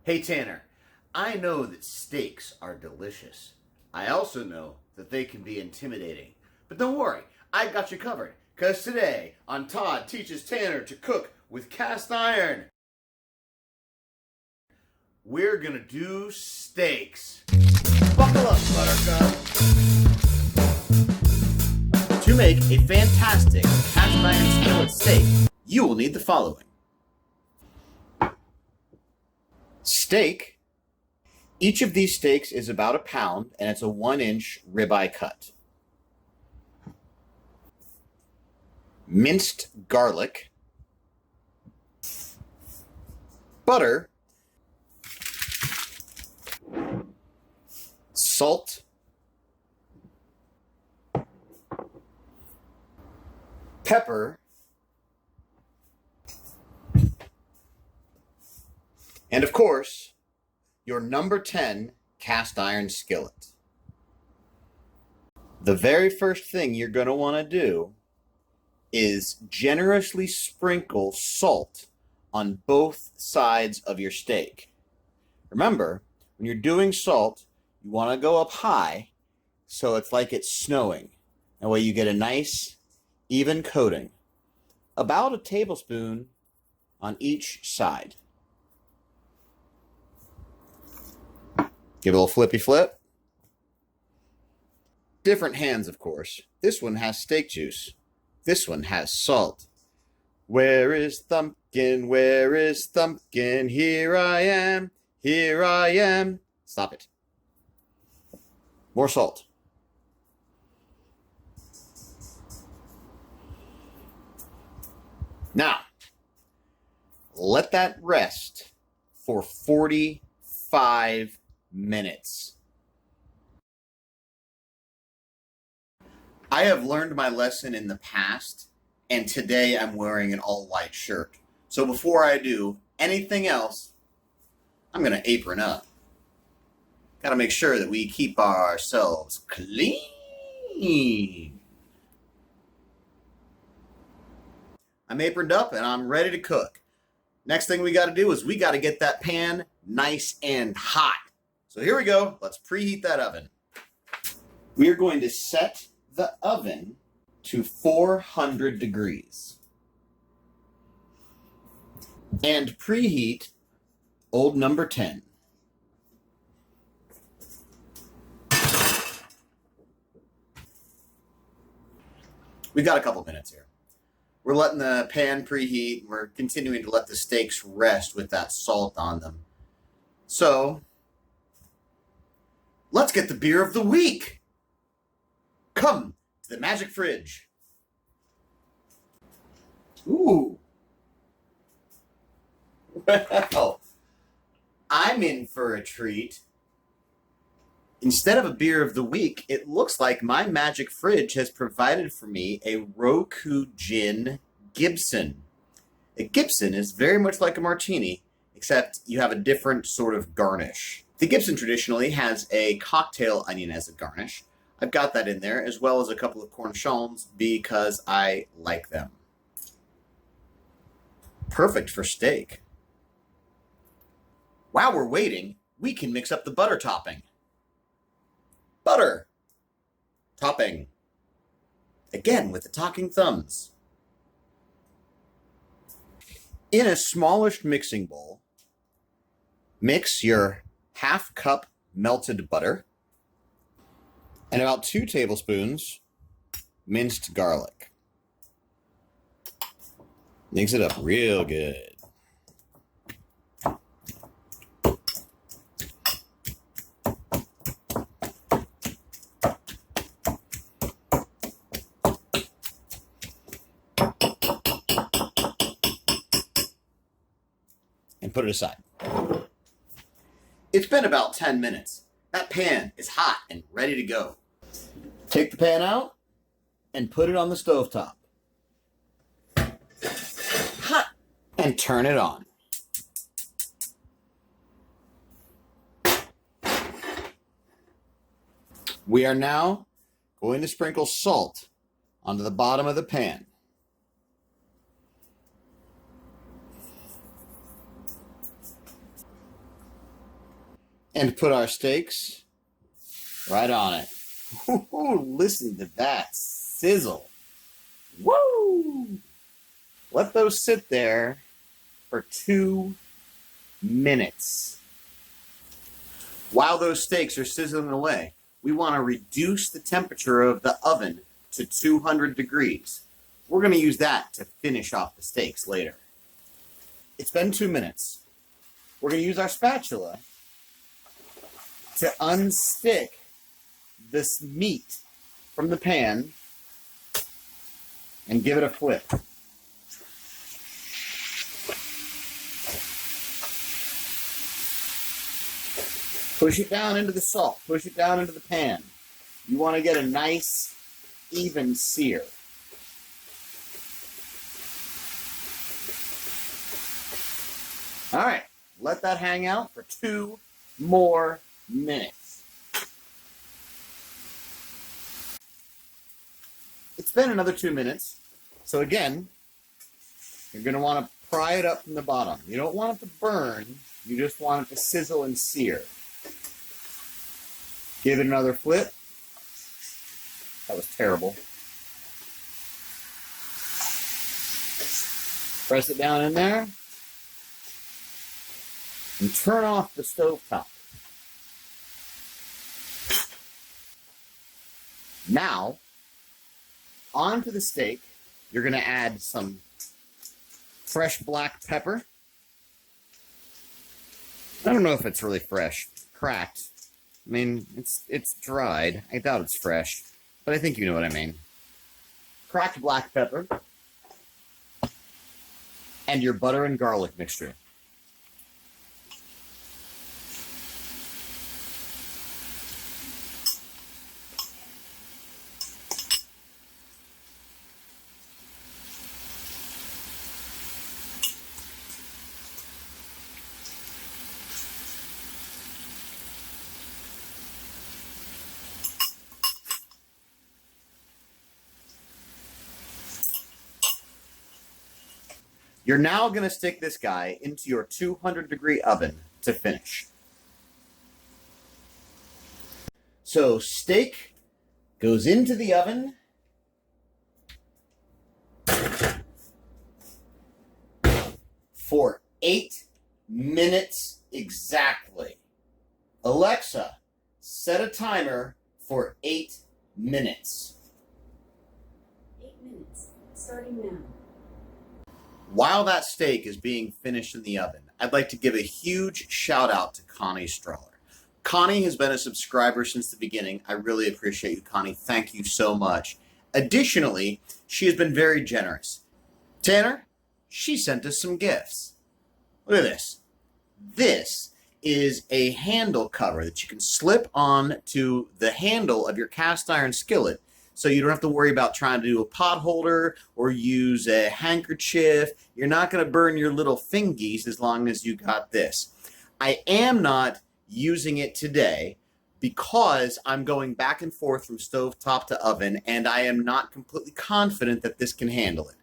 Hey Tanner, I know that steaks are delicious. I also know that they can be intimidating. But don't worry, I've got you covered. Because today, on Todd Teaches Tanner to Cook with Cast Iron, we're gonna do steaks. Buckle up, Buttercup. To make a fantastic cast iron skillet steak, you will need the following. Steak. Each of these steaks is about a pound, and it's a 1-inch ribeye cut. Minced garlic. Butter. Salt. Pepper. And of course, your number 10 cast iron skillet. The very first thing you're going to want to do is generously sprinkle salt on both sides of your steak. Remember, when you're doing salt, you want to go up high so it's like it's snowing. That way you get a nice, even coating. About a tablespoon on each side. Give it a little flippy flip. Different hands, of course. This one has steak juice. This one has salt. Where is Thumpkin? Where is Thumpkin? Here I am. Here I am. Stop it. More salt. Now, let that rest for 45 minutes. I have learned my lesson in the past, and today I'm wearing an all-white shirt. So before I do anything else, I'm going to apron up. Got to make sure that we keep ourselves clean. I'm aproned up and I'm ready to cook. Next thing we got to do is we got to get that pan nice and hot. So here we go. Let's preheat that oven. We are going to set the oven to 400 degrees. And preheat old number 10. We've got a couple minutes here. We're letting the pan preheat. We're continuing to let the steaks rest with that salt on them. So, let's get the beer of the week. Come to the magic fridge. Ooh. Well, I'm in for a treat. Instead of a beer of the week, it looks like my magic fridge has provided for me a Roku Gin Gibson. A Gibson is very much like a martini, except you have a different sort of garnish. The Gibson traditionally has a cocktail onion as a garnish. I've got that in there, as well as a couple of cornichons because I like them. Perfect for steak. While we're waiting, we can mix up the butter topping. Butter topping. Again, with the talking thumbs. In a smallish mixing bowl, mix your half cup melted butter and about 2 tablespoons minced garlic. Mix it up real good. And put it aside. It's been about 10 minutes. That pan is hot and ready to go. Take the pan out and put it on the stovetop. Hot! And turn it on. We are now going to sprinkle salt onto the bottom of the pan. And put our steaks right on it. Ooh, listen to that sizzle. Woo! Let those sit there for 2 minutes. While those steaks are sizzling away, we want to reduce the temperature of the oven to 200 degrees. We're going to use that to finish off the steaks later. It's been 2 minutes. We're going to use our spatula to unstick this meat from the pan and give it a flip. Push it down into the salt. Push it down into the pan. You want to get a nice, even sear. All right, let that hang out for 2 more minutes. It's been another 2 minutes. So again, you're going to want to pry it up from the bottom. You don't want it to burn. You just want it to sizzle and sear. Give it another flip. That was terrible. Press it down in there. And turn off the stovetop. Now, onto the steak, you're going to add some fresh black pepper. I don't know if it's really fresh. Cracked. I mean, it's dried. I doubt it's fresh. But I think you know what I mean. Cracked black pepper. And your butter and garlic mixture. You're now going to stick this guy into your 200-degree oven to finish. So steak goes into the oven. For 8 minutes exactly. Alexa, set a timer for 8 minutes. 8 minutes, starting now. While that steak is being finished in the oven, I'd like to give a huge shout out to Connie Strahler. Connie has been a subscriber since the beginning. I really appreciate you, Connie. Thank you so much. Additionally, she has been very generous. Tanner, she sent us some gifts. Look at this. This is a handle cover that you can slip on to the handle of your cast iron skillet, so you don't have to worry about trying to do a pot holder or use a handkerchief. You're not going to burn your little fingies as long as you got this. I am not using it today because I'm going back and forth from stovetop to oven, and I am not completely confident that this can handle it.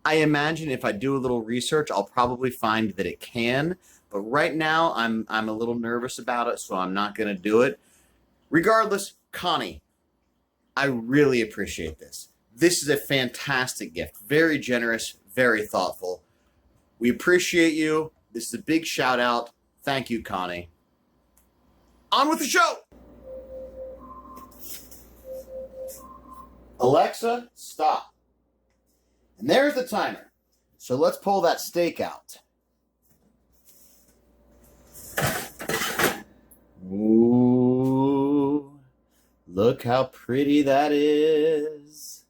I imagine if I do a little research, I'll probably find that it can, but right now I'm a little nervous about it, so I'm not going to do it. Regardless, Connie, I really appreciate this. This is a fantastic gift. Very generous, very thoughtful. We appreciate you. This is a big shout out. Thank you, Connie. On with the show. Alexa, stop. And there's the timer. So let's pull that steak out. Ooh. Look how pretty that is.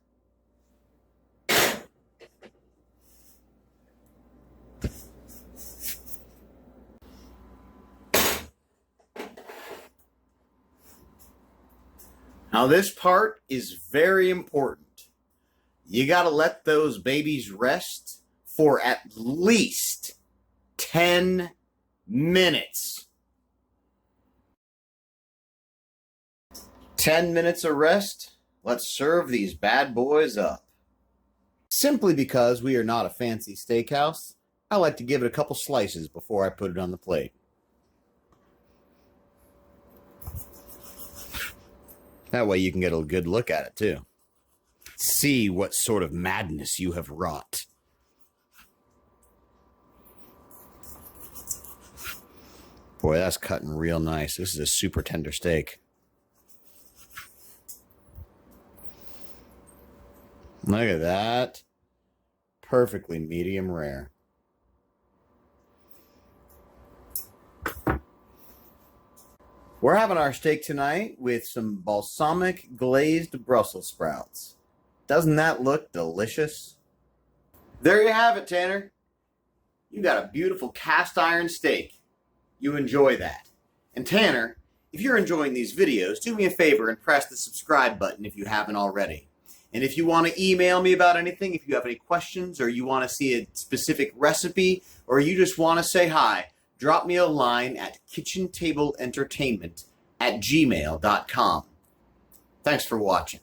Now this part is very important. You got to let those babies rest for at least 10 minutes. 10 minutes of rest. Let's serve these bad boys up. Simply because we are not a fancy steakhouse, I like to give it a couple slices before I put it on the plate. That way you can get a good look at it, too. See what sort of madness you have wrought. Boy, that's cutting real nice. This is a super tender steak. Look at that. Perfectly medium rare. We're having our steak tonight with some balsamic glazed Brussels sprouts. Doesn't that look delicious? There you have it, Tanner. You got a beautiful cast iron steak. You enjoy that. And Tanner, if you're enjoying these videos, do me a favor and press the subscribe button if you haven't already. And if you want to email me about anything, if you have any questions or you want to see a specific recipe or you just want to say hi, drop me a line at kitchentablentertainment@gmail.com. Thanks for watching.